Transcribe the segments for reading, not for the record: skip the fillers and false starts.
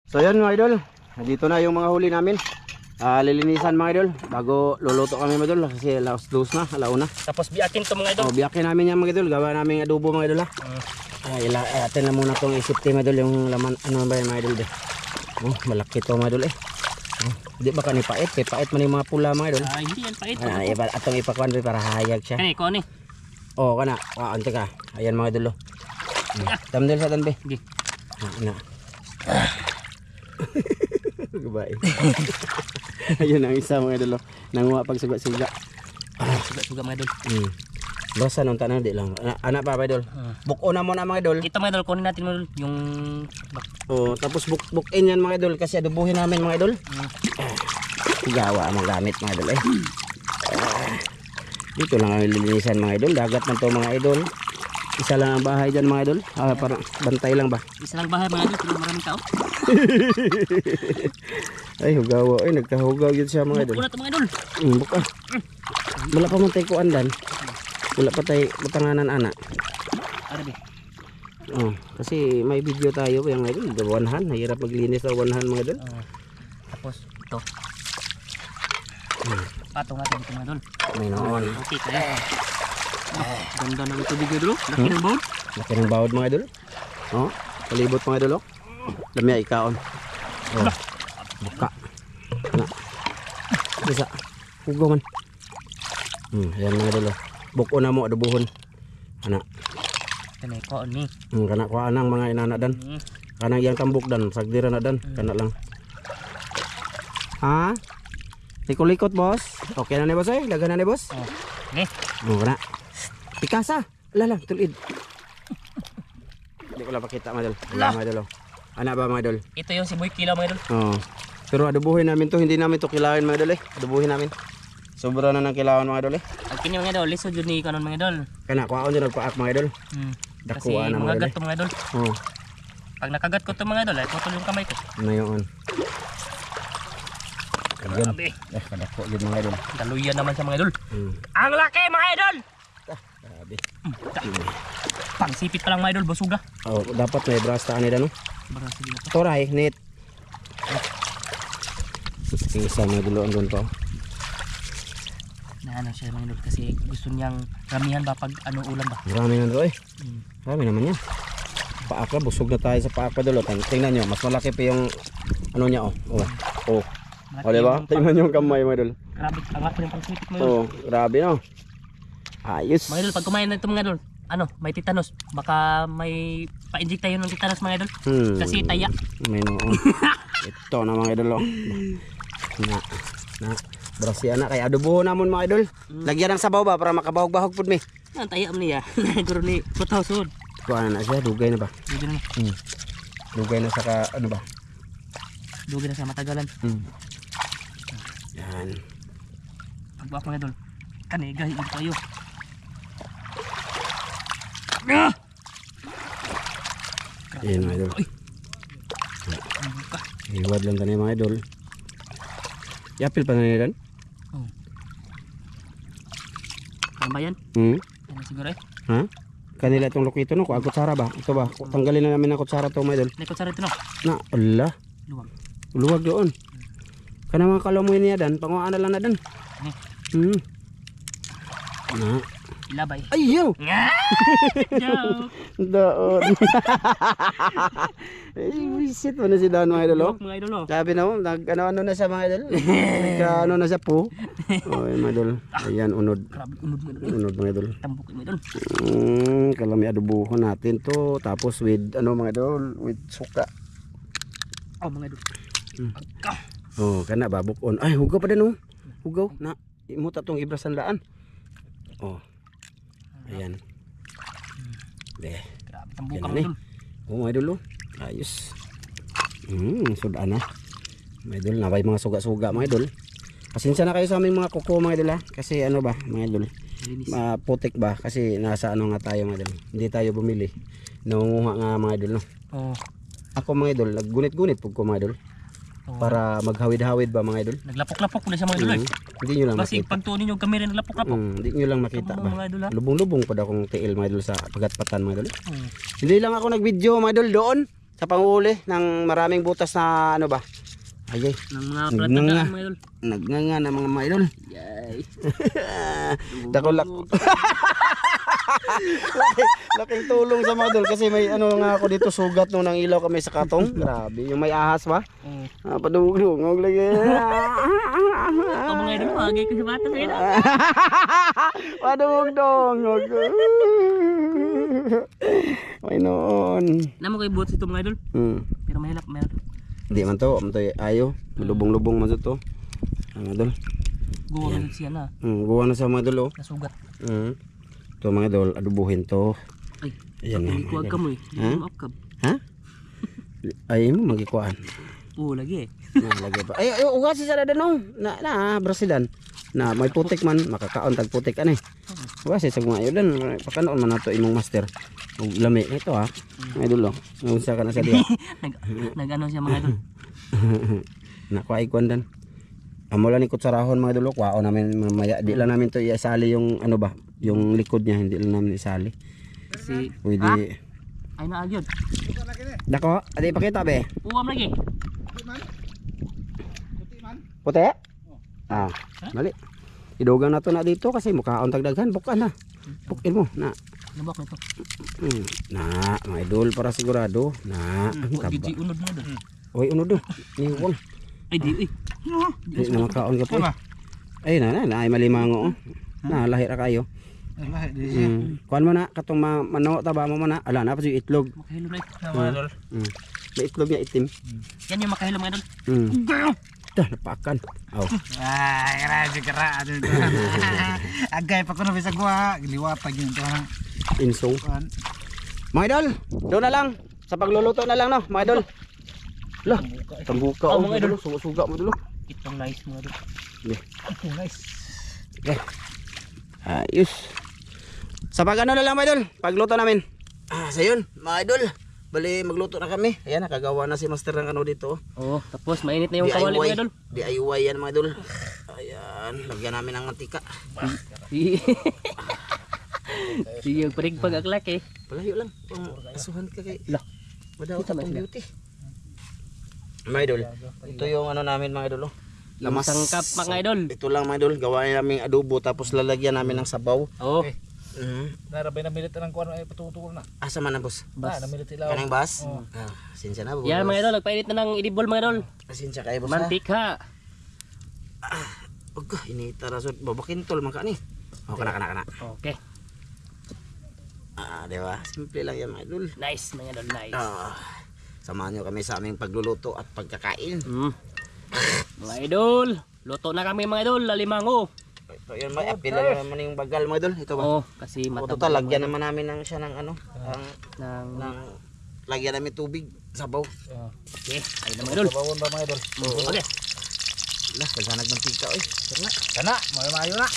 So yan mga idol, dito na yung mga huli namin. Lilinisan mga idol bago luluto kami mga idol kasi alas 2 na, alauna. Tapos biakin to mga idol. Biyakin namin yan mga idol, gawa namin adobo mga idol ha. Atin na muna tong isipte mga idol yung laman, ano ba yung mga idol be. Malaki to mga idol eh. Di ba kani pait? Kay pait man yung mga pula mga idol. Hindi yan pait. Atong ipakuan be para hayag siya. Kani ko ni. Kana. Ante ka. Ayan mga idol. Thumbnail sa tan be. Sige. Na. Goodbye. Ayun ang isa mga idol. Nanguha pag suga-suga. Suga mga idol. Basta nung tanang di lang. Anak pa idol. Buko na mo na mga idol. Ito mga idol, kunin natin mga idol yung Tapos bukin yan mga idol kasi adobuhin namin mga idol. Gawa ang gamit mga idol eh. Dito lang ang lilinisan mga idol. Dagat man to mga idol. Isa lang ang bahay dyan mga idol. Parang bantay lang ba? Isa lang bahay mga idol, pero maraming tao. Ay hugawa. Ay nagkahugaw yun siya mga idol. Buko na ito mga idol. Buka. Wala pa man tayo kuandan. Wala pa tayo matanganan anak. Arabi. Kasi may video tayo yung idol. The one hand. Hirap maglinis sa one hand mga idol. Tapos ito. Patong natin ito mga idol. May noon. Okay kaya. Ganda na ito bigay idol. Laki ng bawd. Laki ng bawod mga idol. Palibot mga idol. Lamya ikaon. Buka. Bisa. Hugaw man. Yan mga idol. Buko na mo adobuhon. Anak. Kanay ko ni. Kana ko anang mga inana dan. Kanang yang tambok dan sagdira na dan. Kana lang. Likot-likot boss. Okay na ni boss eh. Dagan na ni boss. Okay. Kana. Pikasa. Lala tulid. Hindi ko lang pakita mga idol. Mga idol. Anak ba mga idol? Ito yung siboy kilaw mga idol. Pero adobuhin namin to. Hindi namin to kilawin mga idol eh. Adobuhin namin. Sobra na ng kilawan mga idol eh. Ang kini mga idol, lisod yun ni kanon mga idol. Kana kuha ko dyan nagpaak mga idol. Kasi Dakuha na mga magagat idol. to mga idol. Pag nakagat ko to mga idol, ay putol yung kamay ko. Ano yun? Kagyan. Grabe. Kadako yun mga idol. Daluyan naman siya mga idol. Ang laki mga idol! Grabe. Pangsipit pa lang mga idol, basuga. Dapat may brasta ani dano. Sige na to. Toray, net. Isa mga idol doon to. Na ano siya mga idol kasi gusto niyang ramihan ba pag ano ulam ba. Marami na to eh. Marami naman yan. Paaka, busog na tayo sa paaka dolo. Tingnan nyo, mas malaki pa yung ano niya diba? Tingnan nyo yung kamay mga idol. Grabe, angat ko yung pangsipit mga idol. Grabe no. Ayos. Mga idol, pag kumain na ito mga idol, may tetanus. Baka may pa-inject tayo ng tetanus mga idol. Kasi taya. May noon. Ito na mga idol. Brasi anak kay adobo namon mga idol. Lagyan ng sabaw ba para makabahog-bahog pud mi. Ang taya mo niya. Guro ni putaw sud. Kuha na siya, dugay na ba? Dugay na. Dugay na sa ano ba? Dugay na sa matagalan. Yan. Pagbuak mga idol. Kanigay ito tayo. Yan mga idol. Iwad lang tayo mga idol. Yapil pa na nila? Ano ba yan? Ano siguro eh? Kanila itong lokito no? Kung kutsara ba? Ito ba? Tanggalin na namin ang kutsara ito mga idol. Naikutsara ito no? Ala. Luwag. Luwag doon. Kana mga kalamoy niya dan. Panguhaan na lang na dan. Ilabay. Ayaw! Joke! Doon. Visit mo na si Don mga idol. Mga idol oh. Sabi na mo, ano na siya mga idol. Nagka-ano na siya po. Mga idol. Ayan, unod. Grabe, unod mga idol. Unod mga idol. Tambok mga idol. Kalami adobuhan natin to. Tapos with, mga idol, with suka. Mga idol. Kana babok on. Ay, hugaw pa din oh. Hugaw. Imuta tong ibrasan laan. Ayan. Grabe, tambok Yan mga idol. Mga idol oh. Ayos. Sudan na. Mga idol, nabay mga suga-suga mga idol. Pasensya na kayo sa aming mga kuko mga idol ha. Kasi ano ba mga idol. Putik ba? Kasi nasa ano nga tayo mga idol. Hindi tayo bumili. Nangunguha nga mga idol no. Ako mga idol, naggunit-gunit pag ko mga idol. Para maghawid-hawid ba mga idol? Naglapok-lapok pala siya mga idol. Hindi nyo lang Kasi makita. pag tuon ninyo kamera naglapok-lapok. Hindi nyo lang makita ba? Mga idol, Lubong-lubong pa daw kong tiil mga idol sa pagatpatan mga idol. Hindi lang ako nag-video mga idol doon. sa panghuli ng maraming butas na ano ba? Ay, Ng mga platadaan mga idol. Nagnganga na mga idol. Yay. Dako laking tulong sa mga idol kasi may ano nga ako dito sugat nung nang ilaw kami sa katong. Grabe, yung may ahas ba? Padugong lagi. Ito mga idol, wagay ko sa bata sa idol. Padugong. May noon. Namo kay buhat ito mga idol. Pero mahilap mga idol. Hindi man to ayo. Lubong-lubong man to. Mga idol. Guwa ka siya na. Guwa na sa mga idol oh. Nasugat. Ito mga idol, adubuhin to. Ay, ayan na. kuwag ka mo eh. Ha? Ha? Ay mo magikuan. Oo, lagi eh. Lagi pa. Ay, uga si sada danong. Na Brasilan. Na may putik man, makakaon tag putik ani. Uga si sag mga dan pakanoon man nato imong master. Ug lami ito ha. Mga idol oh. Unsa ka na sa diha? Nag-ano siya mga idol. Nakuha ikuan dan. Amo lang ni kutsarahon mga idol, kuha namin mamaya. Di lang namin to iasali yung ano ba, yung likod niya hindi lang namin isali. Kasi Pwede. ay naagyod. Dako, adi pakita be. Uwam lagi. Puti? Ah, mali. Idugang na to na dito kasi mukhaon tagdaghan, bukan na. Bukin mo na. Nabak nito. Na, mga idol para sigurado. Na, ang kaba. Gigi unod mo doon. Oy, unod do. Niwang. Ay di eh. Di na makaon ka po. Ay na, ay malimango. Na, lahir ra kayo. Kuan mo na katong mano taba mo na. Ala na pa si itlog. Makahilom na ito. Mga idol. May itlog niya itim. Yan yung makahilom mga idol. Dah napakan. Aw. Ay, grabe kara. Agay pa ko na bisa gua. Giliwatag yun. Inso. Mga idol, doon na lang. Sa pagluluto na lang no, mga idol. Lah, tambuka Oh, oh, mga idol. suga mo dulo. Itong nice mga idol. Nice. Okay. Ayos. Sa pag ano na lang mga idol, pagluto namin. Sa yun, mga idol. Bali magluto na kami. Ayan, nakagawa na si master ng ano dito. Oo, tapos mainit na yung kawali mga idol. DIY yan mga idol. Ayan, lagyan namin ng mantika. Sige, yung parigpag aklak eh. Palayo lang. Asuhan ka kay. Lah. Madaw ka pang beauty. Mga idol, ito yung ano namin mga idol. Yung sangkap mga idol. Ito lang mga idol, gawain namin adobo tapos lalagyan namin ng sabaw. Oo. Narabay na milit ng kuwan ay patutulong na. Asa man na boss? Bas. Na milit ilaw. Kanang bas? Sinsya na boss. Yan mga idol, nagpainit na ng idibol mga idol. Sinsya kayo boss ha? Mantika. Ugh, inita rasod. Babakintol man ka ni. Oh, kana. Okay. Diba? Simple lang yan mga idol. Nice mga idol, nice. Samahan nyo kami sa aming pagluluto at pagkakain. Mga idol, luto na kami mga idol, lalimango. Ito yun, may apila naman yung bagal mga idol. Ito ba? Oo, kasi O mataba. total, lagyan naman namin ng siya ng ano. ng Lagyan namin tubig, sabaw. okay, ayun na mga idol. Bawon ba mga idol? Okay. Lah, kaghanag ng tika oy. Kana. Kana, mayo na.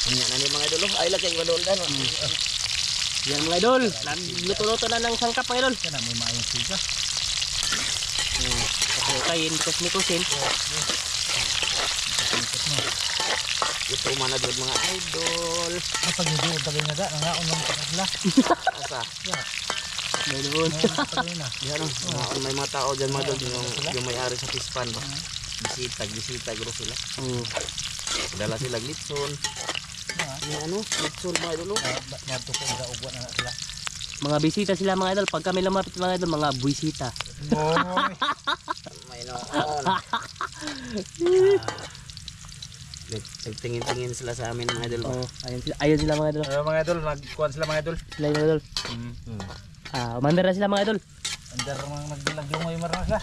Unya na ni mga idol. Ay lagay madol dan. Yan mga idol, nagluto-luto na ng sangkap mga idol. Kana may maayong siga. Pagkain, kusmikusin. Ito man na mga idol. Pag hindi tagay na da, nangaon lang pa sila. Asa? Meron. Tagay na. Diyan may mga tao diyan mga idol yung may-ari sa pispan ba. Bisita guro sila. Dala sila litson. Ano? Litson ba idol? Marto ko nga ugwa na sila. Mga bisita sila mga idol, pag kami lumapit mga idol, mga buwisita. May noon. Nagtingin-tingin sila sa amin mga idol. Oh, ayun sila mga idol. Mga idol, nagkuhan sila mga idol. Sila yung mga idol. Umandar na sila mga idol. Andar mga nagbilag-lungoy marang sila.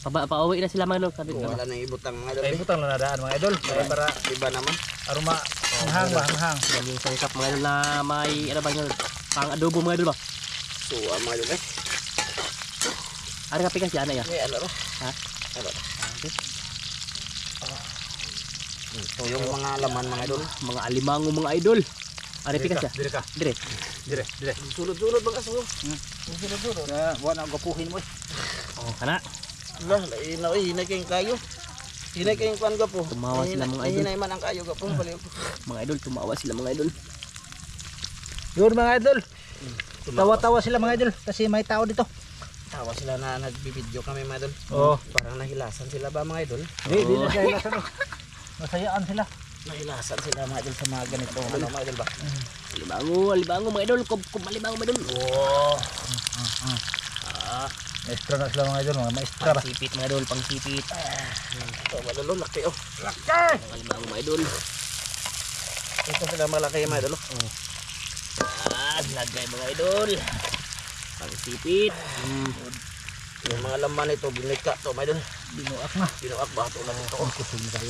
Pauwi na sila mga idol. Sabi ko. Wala nang ibutang mga idol. Ay butang lang nadaan mga idol. Para Iba naman. aroma hang ba, hang. Yan yung sangkap mga idol na may ano ba yun? Pang adobo mga idol ba? So, mga idol Ano ka pikas yan ya? ano ba? Ha? Ano ba? Ito yung mga laman mga idol. Mga alimango mga idol. Ano pikas ya? Dire ka. Dire. Dire. Sulod-sulod bang kaso? Sulod-sulod. Na buwan ang gapuhin mo. Oh, kana. Lah, hinay kayong kayo. Hinay kayong kuan gapo. Tumawa sila mga idol. Hinay man ang kayo gapo. Baliw. Mga idol, tumawa sila mga idol. Yun mga idol. Tawa-tawa sila mga idol kasi may tao dito. Tawa sila na nagbibideo kami mga idol. Oo. Parang nahilasan sila ba mga idol? Di na dahil sa masayaan sila. Nahilasan sila mga idol sa mga ganito. Ano mga idol ba? Alibango mga idol. Kub alibango mga idol. Oh. Maestra na sila mga idol, mga maestra ba? Pangsipit mga idol, pangsipit. Ito mga idol, laki oh. Alibango mga idol. Ito sila malaki mga idol. Lagay mga idol. Pangsipit. Yung mga laman ito, binika to mga idol. Binuak na. Binuak ba ito lang ito? Kusog na tayo.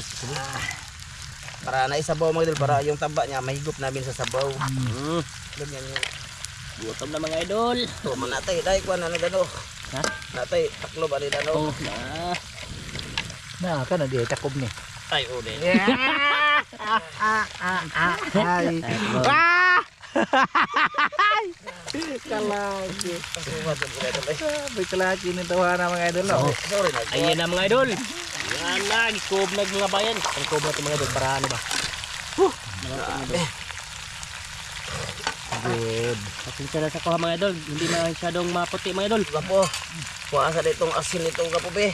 Para naisabaw mga idol, para yung taba niya mahigop namin sa sabaw. Ganyan yung Gutom na mga idol. ito. Manatay, dahil ko ano dano. Ha? Natay, taklo ba ni dano? Na ka na di takob ni. Ay, uli. Ay. Kalaki. May kalaki ni tawanan mga idol. No? Sorry na. Ayan na mga idol. Yan na, gikob na mga bayan. Ang kob natin mga idol para ano ba? Good. Pasensya na sa kuha mga idol. Hindi na masyadong maputi mga idol. Gapo, kuha sa ditong asin ito gapo be.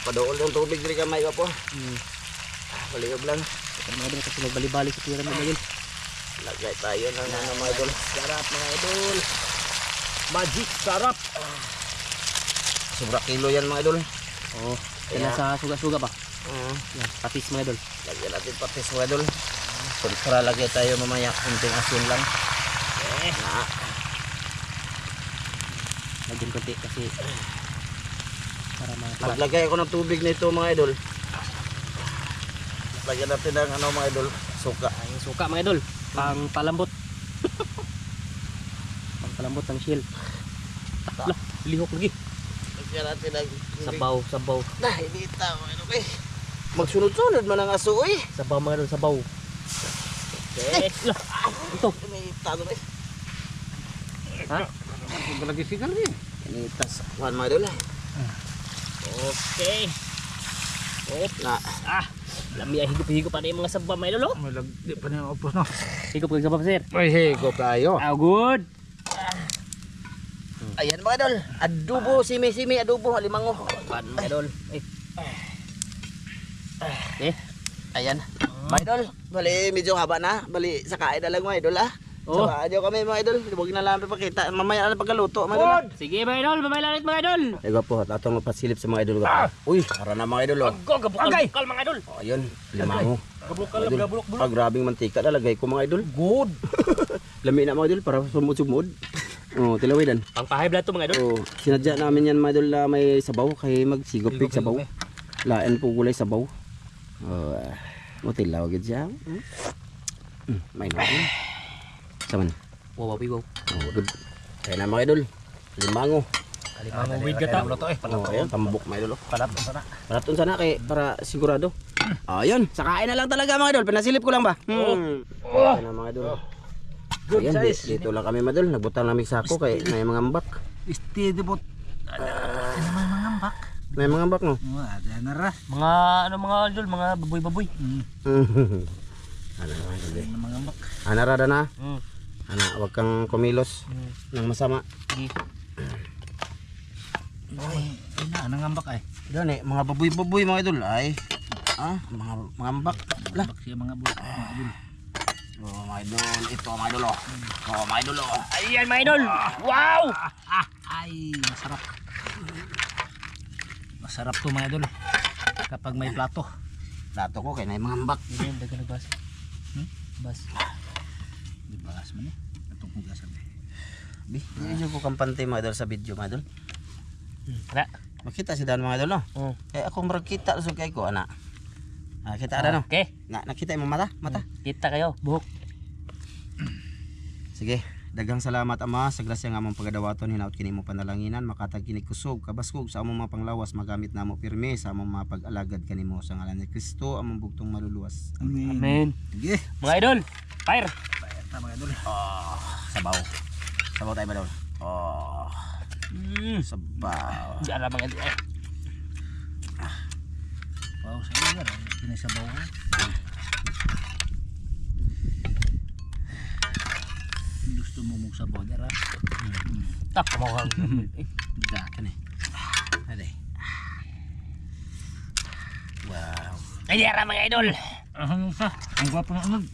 Padool yung tubig diri kamay gapo. Paliob lang. Ito mga idol kasi nagbali-bali sa tira mga idol. Lagay tayo ng ano mga idol. Sarap mga idol. Magic sarap. Sobra kilo yan mga idol. Oh, kaya sa suga-suga pa. Yan, patis mga idol. Lagyan natin patis mga idol. Para lagay tayo mamaya kunting asin lang. Lagyan konti kasi para Maglagay ako ng tubig nito mga idol. Lagyan natin ng ano mga idol, suka. Ay, suka mga idol. Pang palambot. Pang palambot ng shell. Lah, lihok lagi. Lagyan natin ng Sabaw. Nah, hindi tao ano eh. Magsunod-sunod man ang aso eh. Sabaw mga idol, sabaw. Okay. Lah, ito. Ini tago eh. Ha? Kung lagi sigal ni. Ini tas kuan mga idol. Okay. Na, Lami ay higop-higop pa na yung mga sabaw mga idol. May lagi pa niya upos no. Higop ka sabaw sir. Ay higop tayo. Good. ayan mga idol. Adobo, simi-simi, adobo, alimango. Pan mga idol. Eh. Ayan. Mga idol, bali medyo haba na. Bali sa kain na lang mga idol ah. Oh. Sabaan nyo kami mga idol. Huwag na lang pakita. Mamaya na pagkaluto mga idol. Sige mga idol, mamailanit mga idol. Ay po, atong pasilip sa mga idol. Uy, para na mga idol oh. Gabukal mga idol. Oh, ayun, limango. Gabukal, Idol. gabulok. Grabing mantika nalagay ko mga idol. Good. Lami na mga idol para sumud-sumud. Oh, tilawidan. Pang pahay blood to mga idol. Oh, sinadya namin yan mga idol na may sabaw kay magsigopig sabaw. Lain po gulay sabaw. Oh, mutilaw gid siya. May na. Saman. Wow. Oh, good. Kaya na mga idol. Limango. Kalimango with gata. Oh, ayun, tambok mga idol. Palat sana. Palatun sana kay para sigurado. Ayun, sakain na lang talaga mga idol. Pinasilip ko lang ba? Ayun na mga idol. Good Ayan, size. dito lang kami madol. Nagbutang namin sako kay may mga ambak. Steady bot. Ano may mga ambak? May mga ambak no? Ada na ra. Mga ano mga idol, mga baboy-baboy. Ano mga idol. Mga ambak. Anarada na. Ana, wag kang kumilos ng masama. Sige. Ay, nang ambak ay. Gani, mga baboy-baboy mga idol ay. Mga ambak. Lah. Ambak siya mga bul. Mga bul. Oh, mga idol, ito mga idol oh. Oh, mga idol oh. Ayan mga idol. Wow! Ay, masarap. Masarap to mga idol. Kapag may plato. Plato ko kay na mga ambak. Ayan, dagan nagbas. Bas. Di balas man eh. Atong hugasan eh. Bi, hindi ko kampante mga idol sa video mga idol. Ra. Makita si Dan mga idol no. Eh ako marag kita sa kay ko ana. Kita ada no. Okay. Nakita mo mata? Kita kayo, buhok. Sige, daghang salamat Ama sa grasya nga among pagadawaton hinaut kini mo panalanginan makatag kini kusog kabaskog sa among mga panglawas magamit namo pirmi sa among mga pag-alagad kanimo sa ngalan ni Kristo among bugtong maluluwas. Amen. Sige. Mga idol, fire. Bayat mga idol. Sabaw. Sabaw tayo ba daw? Sabaw. Diyan mga idol. Wow, sa lugar. Pinasabaw ko. Gusto mo mong sabaw dara. Tak mo kang. Da. Kani. Ade. Wow. Ay dira mga idol. Ano sa? Ang gwapo na unod.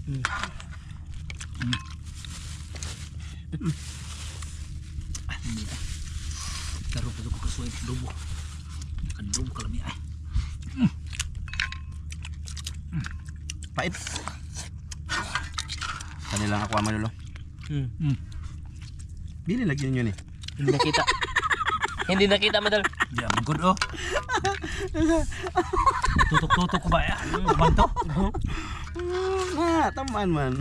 Karo pa ko kasuway dubo. Kandubo kalami ay. Pait. Kanila ako madulo. Bili lagi niyo ni. Hindi nakita. Hindi nakita madal. Di ang good oh. Tutok-tutok ko ba ya? Kumanto? Ah, taman man.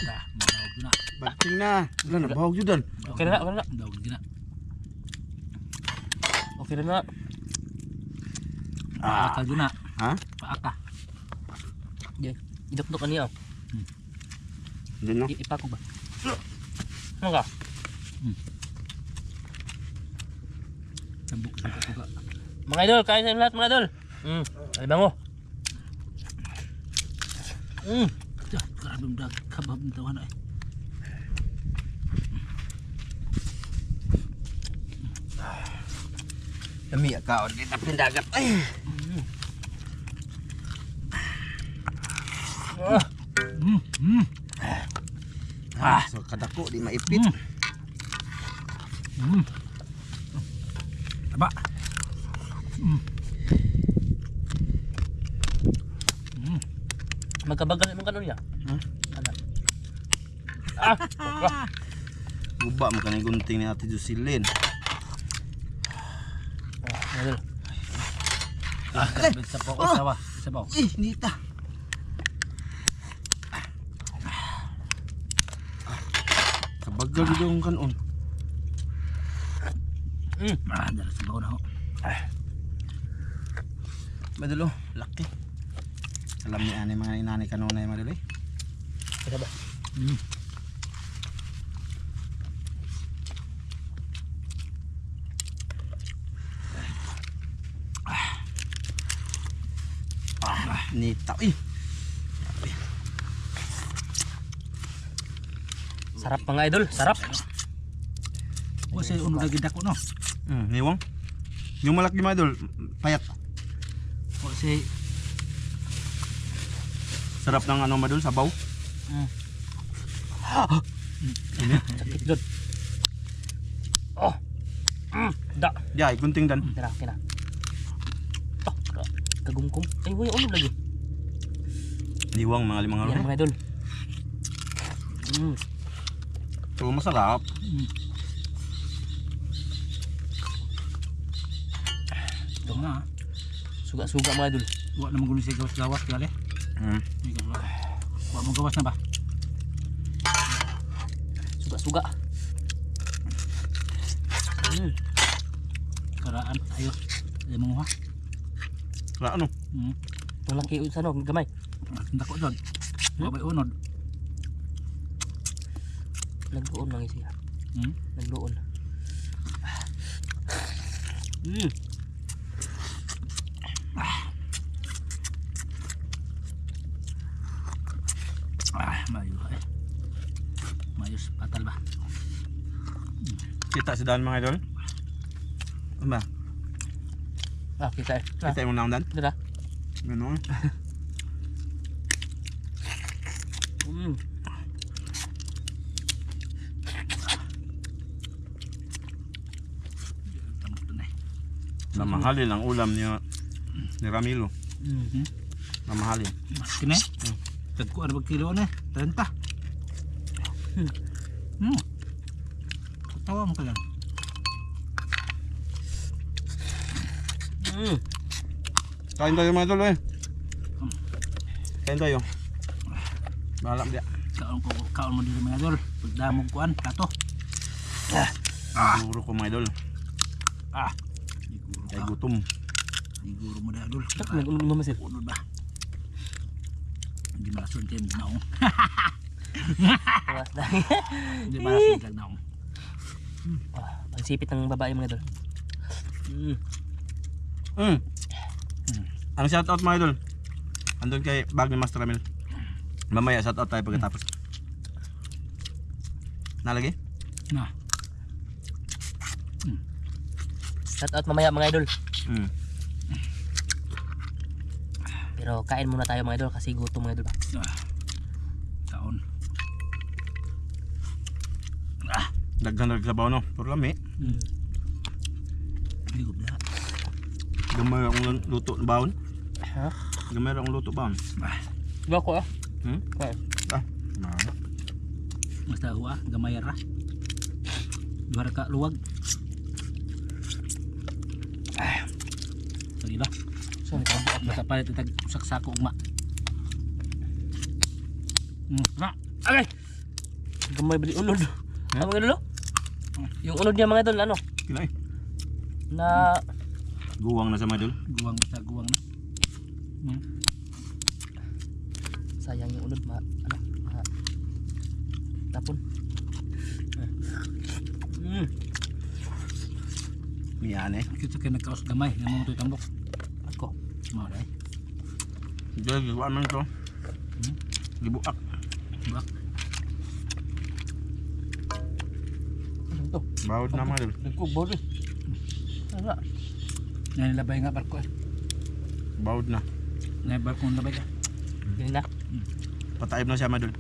Dah, mahawag na. Bagting na. Wala na bahog jud dan. Okay na, okay na. Dawag na. Okay na. Paaka na. Ha? Paaka. Idok-dok niya. Diyan no. Ipa ko ba? Ano ka? Sambuk ka. Mga idol, kain sa lahat mga idol. Ay bango. Karabang dag kabab ng tawa na eh. Dami ka di tapi dagat. Ay. So kadako di maipit. Aba. Magkabagal mong kanon niya. Ano? Guba mo kanang gunting ni Ate Jocelyn. Idol. Sa po sawa, sa po. Nita. Kabagal gid yung kanon. Dala sa baon ako. Madulo, laki. Alam ni ani mga inani kanunay madulo. Kita ba? Nita. Sarap mga idol, sarap. Wa say uno lagi dako no. Niwang. Yung malaki madol, payat. Wa say Sarap ng ano madol, sabaw. Sakit good. Oh. Da. Di ay gunting dan. Tara, kina. Kagumkum. Ay, uy, ulo lagi. Niwang mga limang Yan araw. mga idol. So masarap. ito na. Suga-suga mga idol. Wa na magulo sa gawas-gawas kali. Wa mo gawas na ba? Suga-suga. Karaan ayo. Ay mo ha. Wala ano? Ang laki sa no, gamay. Dako dod. Wa bay unod. Nagdoon lang siya. Nagdoon. Mayo ay. Mayos patal ba? Kita si dan mga idol. Ano ba? Kita. Kita yung nang dan. Dira. Ano? Namahalin ang ulam ni Ramilo. Namahalin. Mas kini. Tagko ano ba kilo na? 30. Tawa mo ka lang. Kain tayo mga idol eh. Kain tayo. Bahala dia. Kaon mo dito mga idol. Pagdamog kuan kato. Siguro ko mga idol. Kay gutom. Siguro mo dito idol. Tak nag-unom naman sir. Unod ba? Hindi malason kayo mo naong. Tawas na. Hindi malason kayo naong. Ang sipit ng babae mga idol. Ang shoutout mga idol. Andun kay bag ni Master Ramil. Mamaya shoutout tayo pagkatapos. Nalagi? Na. Shout out mamaya mga idol. Hmm. Pero kain muna tayo mga idol kasi gutom mga idol ba. Taon. Daghan sa baon no. Pero lami. Ligog na. Gamay akong luto na baon. Ha? Gamay akong luto baon. Diba ko ah? Hmm? Kain. Basta huwa, gamay ra. Duha ka luwag. Sige ba? So, Basta palit itag usak-sako ugma. Na. agay! Gamay bali unod. Ano mga idol? Oh? Yung unod niya mga idol ano? Kilay. Na Guwang na sa mga idol. Guwang basta guwang na. sayang yung unod ma tapon. Miyan eh. Kita kay nagkaos gamay nga mo toy tambok. Ako. Mao dai. Diyan, gibuan man to. Gibuak. Ba. Ano to? Bawod na mga idol. Nagkubo rin. Ano? Nay labay nga barko. Bawod na. Nay barko labay ka. Yun na. Pataib na siya mga idol.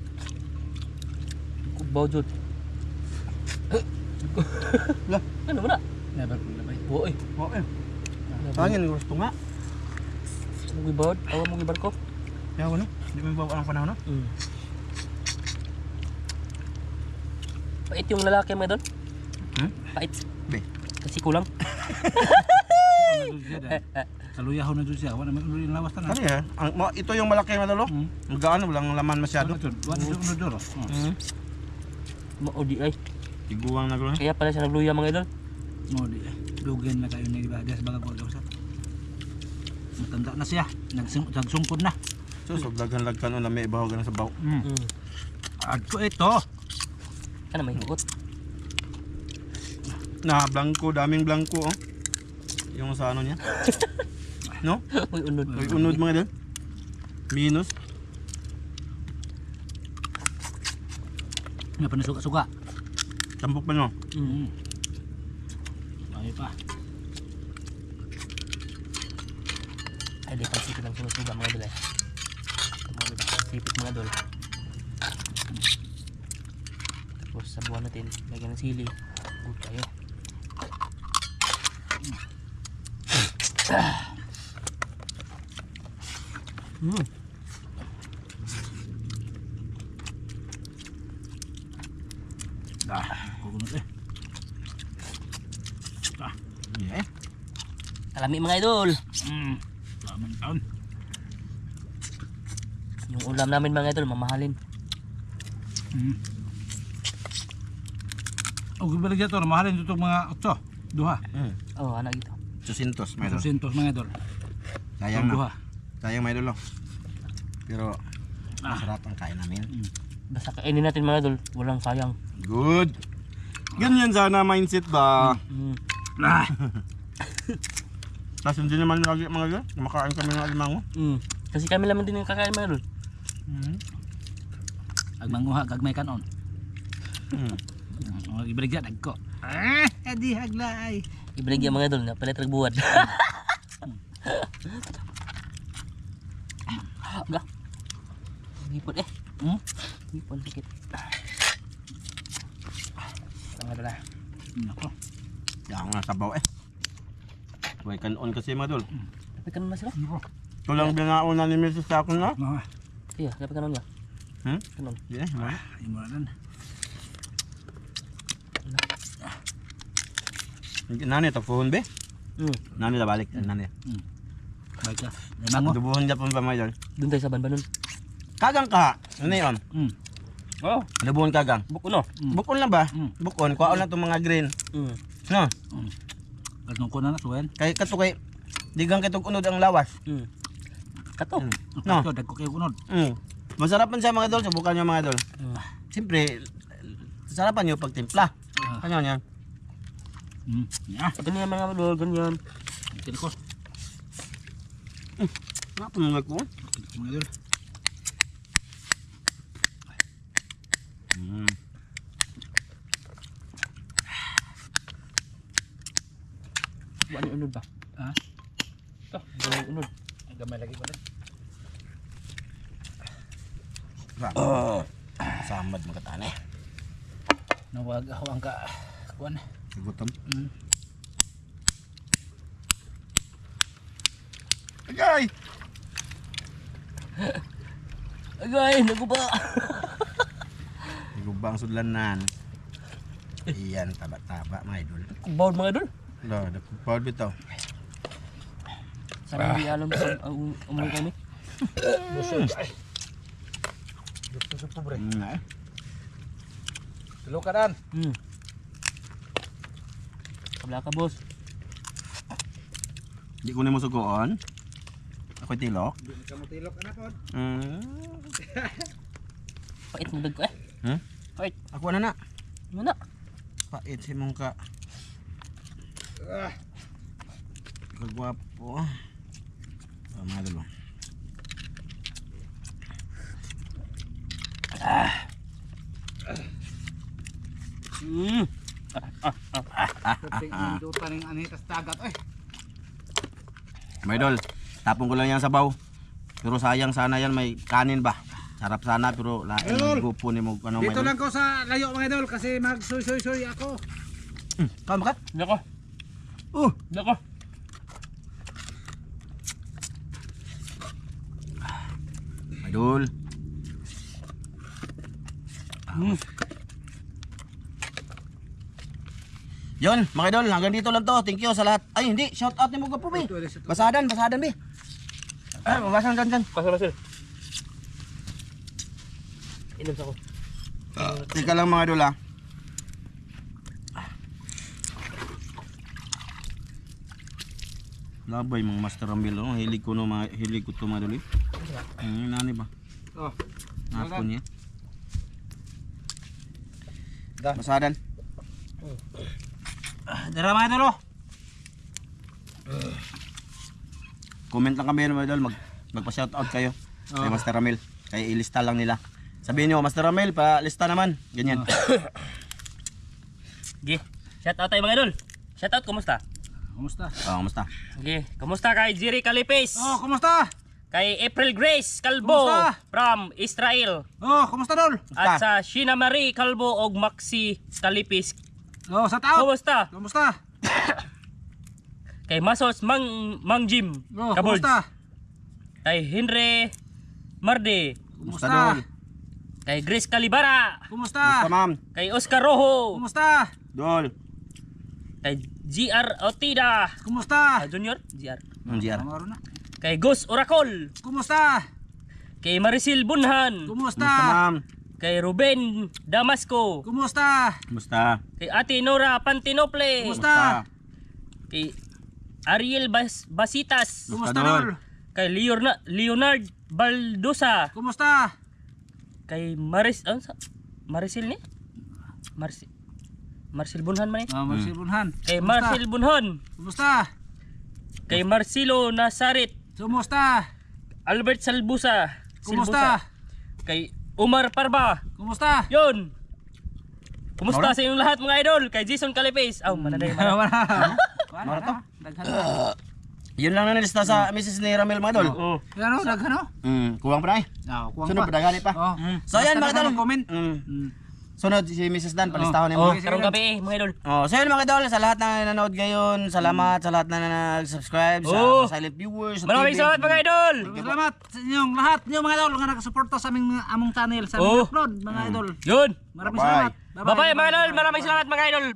Kubaw jud. Lah, ano mo na? Nay barko labay. Woy. Oo eh. Tangin gusto nga. Mo gibawd, awa mo gibar ko. Yaw no. Di mo bawa ang panahon no. Pait yung lalaki mo doon? Pait. Be. Kasi kulang. Kaluyahon na dun siya. Wala naman ulit lawas na. Ano ya? Ito yung malaki mga idol. Magaan, walang laman masyado. Wala na duro. Maudi ay. Iguang na gulo. Kaya pala siya nagluya mga idol. Mo di. Dugen na kayo na iba. Des baga ko sa. Matanda na siya. Nagsungkod na. So, daghan-lagkan o na may ibahaw ganun sa baw. Adto ito. Ano may hugot? Na, blanco, daming blanco oh. Yung sa ano niya. No? Uy, unod. Uy, unod mga idol. Minus. Nga pa na suka-suka. Tampok pa no? Ay pa. Ay, di pang sipit ang sinusuga mga idol eh. Sipit mga idol. Tapos sabuhan natin, lagyan ng sili. Good tayo. Kukunot eh. Yeah. Alami mga idol. Laman taon. Yung ulam namin mga idol, mamahalin. O gibalik dito, mahalin dito mga 8. Duha. Oh, anak ito. 200 mga idol. 200 mga idol. Sayang na. Duha. Sayang mga idol oh. Pero masarap ang kain namin. Basta kainin natin mga idol, walang sayang. Good. Ganyan sana mindset ba? Tapos hindi naman lagi mga idol. Kumakain kami ng alimango. Kasi kami lamang din yung kakain mga idol. Ag manguha gagmay kanon. Ibalik dyan agko. Edi haglay. Ibaligyan mga idol na palit ragbuwad. Ga. Gipon eh. Gipon sakit. Ang idol ah. Nako. Yang nga sabaw eh. Huwag kanon kasi mga idol. Dapat kanon na sila? Ito lang binauna ni Mrs. sa akin na. Iya, dapat kanon niya. Kanon. Hindi eh. Imulan. Nani ito puhon be? Nani na balik. Nani. Baik ka. Limango. Dubuhon Japon pa mga idol. Doon tayo sa banbanon. Kagang ka. Ano yun? Oh, Dubuhon kagang. buko no. Bukon lang ba? Bukon. Kuha na itong mga green. No? Katong ko na na suwen. Kay katukay. Digang kitog unod ang lawas. Kato. No. Kato dagko kayo kunod. Masarap man siya mga idol. Subukan nyo mga idol. Siyempre, sarapan nyo pag timpla. Ano yan? Ya. Ganyan mga idol, ganyan. Kini ko. Nga po nung ko. Mga idol. Ano unod ba? Ha? Ito, gamay unod. Gamay lagi ko din. Samad magkatane. Nawag ako ang kuan. Sigutom. Mm. Agay! Agay, naguba. Gubang sudlanan. Iyan, taba-taba mga idol. Bawd mga idol. Lo, dapat bitaw. Sana hindi alam sa umuwi kami. Busog. Ay. Gusto sa pobre. Tulo ka dan. Kabla ka, boss. Di ko na mo sugoon. Ako'y tilok. Di ka mo tilok anak pod. Pait mo dag ko eh. Pait. Ako na na. Ano na? Pait si mong ka. Ah. Kagwapo. Mga idol. Puting indutan ning anitas dagat oy. Mga idol, tapon ko lang yan sa baw. Pero sayang sana yan may kanin ba. Sarap sana pero lain gupo ni mo ano Dito mga idol. lang ko sa layo mga idol kasi mag soy ako. Kamo kat? Nako. Nako. Idol. Yon, mga idol, hanggang dito lang to. Thank you sa lahat. Ay, hindi. Shout out ni mo po, Bi. Basadan, Bi. Ay, mabasan dyan. Pasal. Inom sa ko. Tika lang mga idol, ha. Labay mga Master Ramil, oh. Hilig ko to mga idol, eh. Nani ba? Oh. Nako niya. Da. Basadan. Dara mga idol. Comment lang kami mga idol, magpa-shoutout kayo kay Master Ramil. Kaya ilista lang nila. Sabihin niyo, Master Ramil, pa-lista naman. Ganyan. Gi. Shout out tayo mga idol. Shout out, kumusta? Kumusta? Oh, kamusta? Gi. Kumusta kay Jiri Kalipis? Oh, kumusta? Kay April Grace Calvo Kumusta? from Israel. Oh, kumusta dol? At sa Sheena Marie Calvo og Maxi Kalipis. Oh, sa tao. Kumusta? Kumusta? Kay Masos Mang Jim Oh, Kabod. kumusta? Kay Henry Marde. Kumusta, Kumusta? Dol? Kay Grace Calibara. Kumusta, Kumusta? ma'am? Kay Oscar Rojo. Kumusta? Dol. Kay GR Otida. Kumusta? Junior? GR. JR. Maro na. Kay Gus Oracol. Kumusta? Kay Marisil Bunhan. Kumusta, Kumusta? ma'am? Kay Ruben Damasco. Kumusta? Kumusta? Kay Ate Nora Pantinople. Kumusta? Kay Ariel Basitas. Kumusta Dol? dol? Kay Leonard Baldosa. Kumusta? Kay Marisil ni? Marcel Bunhan man eh. Ah, Marcel Bunhan. Kay Kumusta? Marcel Bunhan. Kumusta? Kay Marcelo Nazaret. Kumusta? Albert Salbusa. Kumusta? Kay Umar Parba. Kumusta? Yun. Kumusta Maura? sa inyong lahat mga idol? Kay Jason Calipes. Aw, manaday man. Maro to? Daghan. Yun lang na nilista sa Mrs. ni Ramil mga idol. Oo. Ano, daghan no? Kuwang pa na eh. Ah, kuwang Sunod pa. pa, dagani pa. Oh. So yan mga idol. Comment. Sunod si Mrs. Dan, palistahon niya Oh, mo. karong gabi mga idol. So yun mga idol, sa lahat na nanonood ngayon, salamat sa lahat na nag-subscribe, sa Oh. silent viewers, sa Maraming TV. salamat mga idol. Salamat sa inyong lahat, niyo mga idol nga nakasuporta sa among channel sa Oh. among upload mga idol. Yun. Maraming Bye-bye. salamat. Bye-bye mga idol. Maraming salamat mga idol.